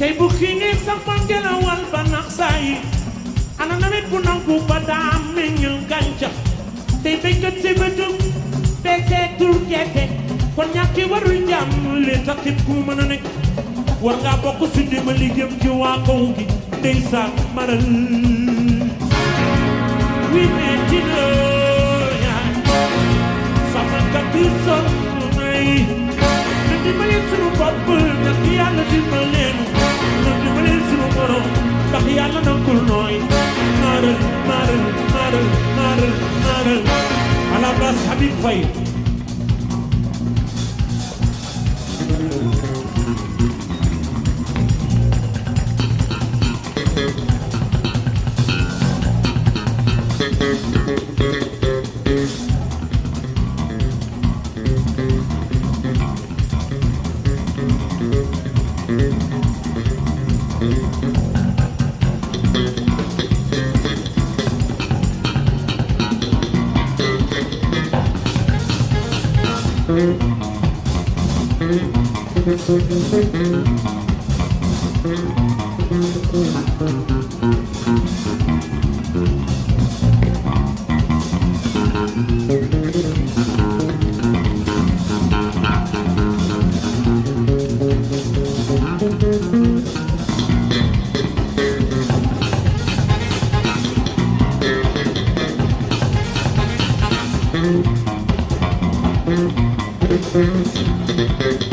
tey bu xiinee sax ma ngelawal ba nax saa yi ana nawet bu nangu ba daa meññal gàncax tey béykat si bëtum beeseetul gerte kon ñàkki warul jàmm li taxit ku mën a nekk war ngaa bokk si dimbali jëm ci waa kaw gi ndeysaan maral wi metti na yaay sama kati sonn nay na dimbali sunu bopp ndax yàlla dimbaleenu na dimbali sunu borom ndax yàlla nangul nooy maral maral maral maral maral ala bas Habib Faye Thank you.